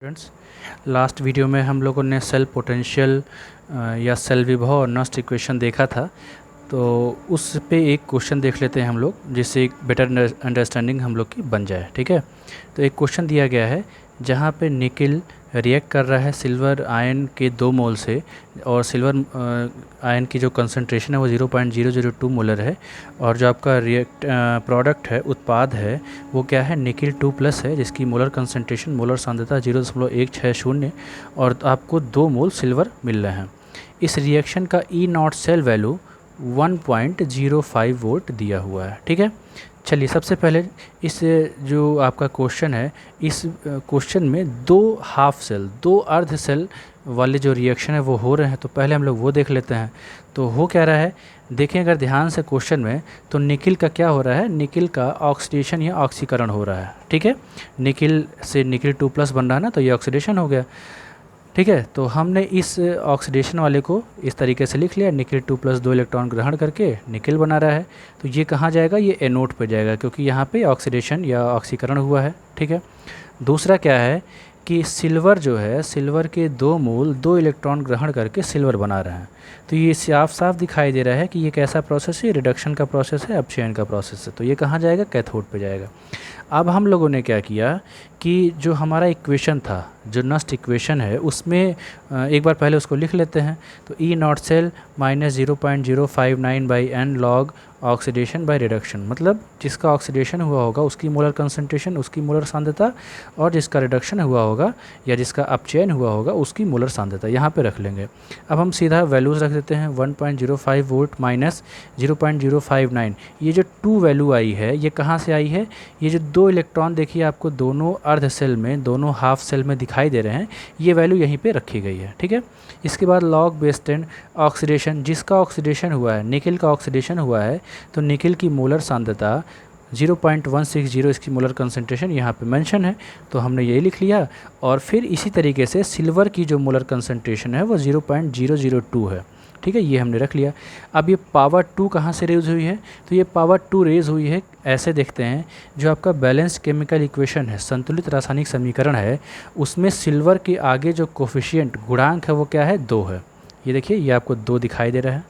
Students, last video में हम लोगों ने सेल पोटेंशियल या सेल विभव और नस्ट इक्वेशन देखा था। तो उस पे एक क्वेश्चन देख लेते हैं हम लोग, जिससे एक बेटर अंडरस्टैंडिंग हम लोग की बन जाए। ठीक है, तो एक क्वेश्चन दिया गया है जहाँ पे निकिल रिएक्ट कर रहा है सिल्वर आयन के 2 मोल से, और सिल्वर आयन की जो कंसंट्रेशन है वो 0.002 मोलर है, और जो आपका रिएक्ट प्रोडक्ट है, उत्पाद है, वो क्या है, निकिल 2+ है, जिसकी मोलर कंसंट्रेशन, मोलर सांद्रता 0.160, और आपको 2 मोल सिल्वर मिल रहे हैं। इस रिएक्शन का E0 सेल वैल्यू 1.05 वोल्ट दिया हुआ है। ठीक है, चलिए सबसे पहले इस जो आपका क्वेश्चन है, इस क्वेश्चन में 2 हाफ सेल, 2 अर्ध सेल वाले जो रिएक्शन है वो हो रहे हैं। तो पहले हम लोग वो देख लेते हैं। तो हो क्या रहा है, देखें अगर ध्यान से क्वेश्चन में, तो निकिल का क्या हो रहा है, निकिल का ऑक्सीडेशन या ऑक्सीकरण हो रहा है। ठीक है, निकिल से निकिल 2+ बन रहा है ना, तो ये ऑक्सीडेशन हो गया। ठीक है, तो हमने इस ऑक्सीडेशन वाले को इस तरीके से लिख लिया, निकिल 2+ 2 इलेक्ट्रॉन ग्रहण करके निकिल बना रहा है। तो ये कहाँ जाएगा, ये एनोड पे जाएगा, क्योंकि यहाँ पे ऑक्सीडेशन या ऑक्सीकरण हुआ है। ठीक है, दूसरा क्या है कि सिल्वर जो है, सिल्वर के 2 मोल 2 इलेक्ट्रॉन ग्रहण करके सिल्वर बना रहे हैं। तो ये साफ साफ दिखाई दे रहा है कि ये कैसा प्रोसेस है, रिडक्शन का प्रोसेस है, अपचयन का प्रोसेस है। तो ये कहाँ जाएगा, कैथोड पे जाएगा। अब हम लोगों ने क्या किया कि जो हमारा इक्वेशन था, जो नस्ट इक्वेशन है, उसमें एक बार पहले उसको लिख लेते हैं। तो E0 cell -0.059/n log oxidation by reduction, मतलब जिसका ऑक्सीडेशन हुआ होगा उसकी मोलर कंसंट्रेशन, उसकी मोलर सांद्रता, और जिसका रिडक्शन हुआ होगा या जिसका अपचयन हुआ होगा उसकी मोलर सांद्रता यहाँ पे रख लेंगे। अब हम सीधा वैल्यूज़ रख देते हैं, 1.05 वोल्ट माइनस 0.059। ये जो 2 वैल्यू आई है, ये कहाँ से आई है, ये जो 2 इलेक्ट्रॉन देखिए आपको दोनों अर्ध सेल में, दोनों हाफ सेल में दिखाई दे रहे हैं, ये वैल्यू यहीं पे रखी गई है। ठीक है, इसके बाद लॉग बेस 10 ऑक्सीडेशन, जिसका ऑक्सीडेशन हुआ है, निकिल का ऑक्सीडेशन हुआ है, तो निकिल की मोलर सांद्रता 0.160, इसकी मोलर कंसंट्रेशन यहाँ पे मेंशन है, तो हमने यही लिख लिया। और फिर इसी तरीके से सिल्वर की जो मोलर कंसंट्रेशन है वो 0.002 है। ठीक है, ये हमने रख लिया। अब ये पावर 2 कहाँ से रेज हुई है, तो ये पावर 2 रेज हुई है, ऐसे देखते हैं, जो आपका बैलेंस केमिकल इक्वेशन है, संतुलित रासायनिक समीकरण है, उसमें सिल्वर के आगे जो कोफिशिएंट, गुणांक है, वो क्या है, 2 है। ये देखिए, ये आपको 2 दिखाई दे रहा है।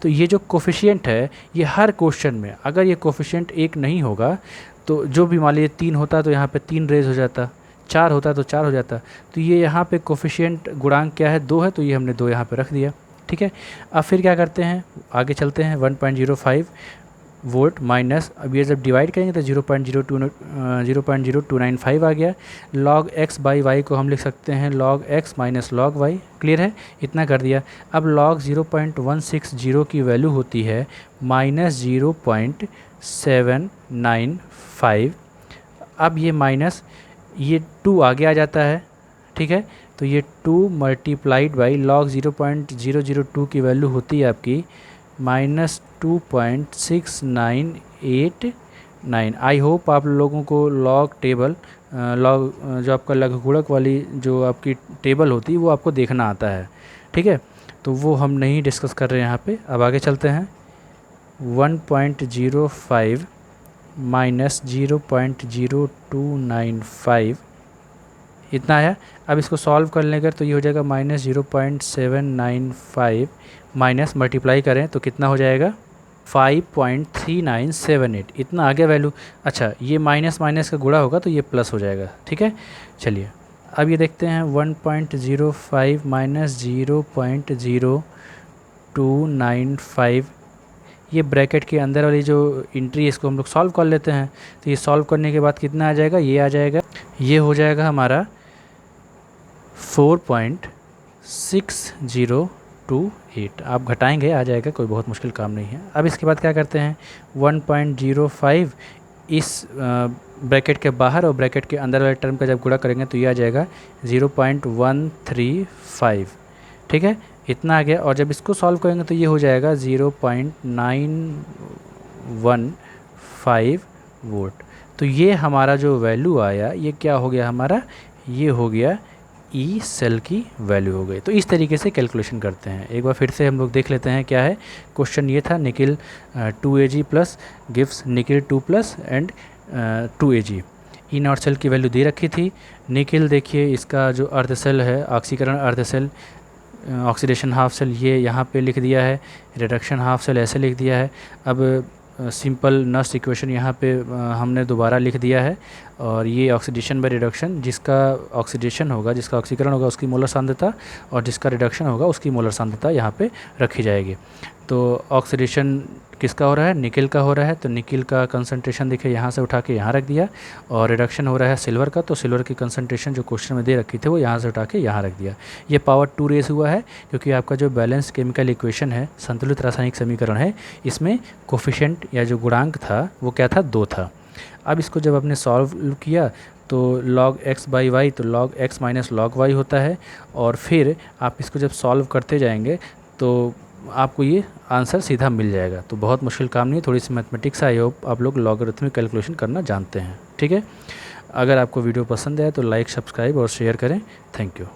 तो ये जो कोफिशिएंट है, ये हर क्वेश्चन में, अगर ये कोफिशिएंट 1 नहीं होगा, तो जो भी मान लीजिए 3 होता तो यहाँ पे 3 रेज हो जाता, 4 होता तो 4 हो जाता। तो ये यहाँ पे कोफिशिएंट गुणांक क्या है, 2 है, तो ये हमने 2 यहाँ पे रख दिया। ठीक है, अब फिर क्या करते हैं, आगे चलते हैं। 1.05 वोल्ट माइनस, अब ये जब डिवाइड करेंगे तो 0.0295 आ गया। log x बाई वाई को हम लिख सकते हैं log x minus log y। Clear है, इतना कर दिया। अब log 0.160 की वैल्यू होती है -0.795। अब ये माइनस, ये 2 आगे आ जाता है। ठीक है, तो ये 2 मल्टीप्लाइड बाई log 0.002 की वैल्यू होती है आपकी -2.6989। आई होप आप लोगों को लॉग टेबल, लॉग जो आपका लघुगुणक वाली जो आपकी टेबल होती है वो आपको देखना आता है। ठीक है, तो वो हम नहीं डिस्कस कर रहे हैं यहाँ पे। अब आगे चलते हैं। 1.05 माइनस 0.0295, इतना आया। अब इसको सॉल्व कर लेंगे तो ये हो जाएगा -0.795 माइनस, मल्टीप्लाई करें तो कितना हो जाएगा, 5.3978। इतना आ गया वैल्यू। अच्छा, ये माइनस माइनस का गुणा होगा तो ये प्लस हो जाएगा। ठीक है, चलिए अब ये देखते हैं। 1.05 माइनस 0.0295, ये ब्रैकेट के अंदर वाली जो एंट्री है, इसको हम लोग सॉल्व कर लेते हैं। तो ये सॉल्व करने के बाद कितना आ जाएगा, ये आ जाएगा, ये हो जाएगा हमारा 4.6028। आप घटाएंगे, आ जाएगा, कोई बहुत मुश्किल काम नहीं है। अब इसके बाद क्या करते हैं, 1.05 इस ब्रैकेट के बाहर और ब्रैकेट के अंदर वाले टर्म का जब गुणा करेंगे तो ये आ जाएगा 0.135। ठीक है, इतना आ गया। और जब इसको सॉल्व करेंगे तो ये हो जाएगा 0.915 वोल्ट। तो ये हमारा जो वैल्यू आया, ये क्या हो गया हमारा, ये हो गया ई सेल की वैल्यू हो गई। तो इस तरीके से कैलकुलेशन करते हैं। एक बार फिर से हम लोग देख लेते हैं क्या है क्वेश्चन। ये था nickel 2Ag plus gives nickel 2+ and 2Ag। E not cell की वैल्यू दे रखी थी। निकिल देखिए इसका जो अर्ध सेल है, ऑक्सीकरण अर्ध सेल, ऑक्सीडेशन हाफ सेल, ये यहाँ पे लिख दिया है, रिडक्शन हाफ सेल ऐसे लिख दिया है। अब सिंपल नस्ट इक्वेशन यहाँ पे हमने दोबारा लिख दिया है, और ये ऑक्सीडेशन बाय रिडक्शन, जिसका ऑक्सीडेशन होगा, जिसका ऑक्सीकरण होगा उसकी मोलर सांद्रता, और जिसका रिडक्शन होगा उसकी मोलर सांद्रता यहाँ पे रखी जाएगी। तो ऑक्सीडेशन किसका हो रहा है, निकिल का हो रहा है, तो निकिल का कंसंट्रेशन देखिए यहाँ से उठा के यहाँ रख दिया, और रिडक्शन हो रहा है सिल्वर का, तो सिल्वर की कंसंट्रेशन जो क्वेश्चन में दे रखी थी वो यहाँ से उठा के यहाँ रख दिया। ये पावर 2 रेस हुआ है, क्योंकि आपका जो बैलेंस केमिकल इक्वेशन है, संतुलित रासायनिक समीकरण है, इसमें कोफिशिएंट या जो गुणांक था वो क्या था, 2 था। अब इसको जब आपने सॉल्व किया तो log x बाई वाई, तो log x minus log y होता है, और फिर आप इसको जब सॉल्व करते जाएंगे तो आपको ये आंसर सीधा मिल जाएगा। तो बहुत मुश्किल काम नहीं है, थोड़ी सी मैथमेटिक्स, आई होप आप लोग लॉगरिथमिक कैलकुलेशन करना जानते हैं। ठीक है, अगर आपको वीडियो पसंद आए तो लाइक, सब्सक्राइब और शेयर करें। Thank you.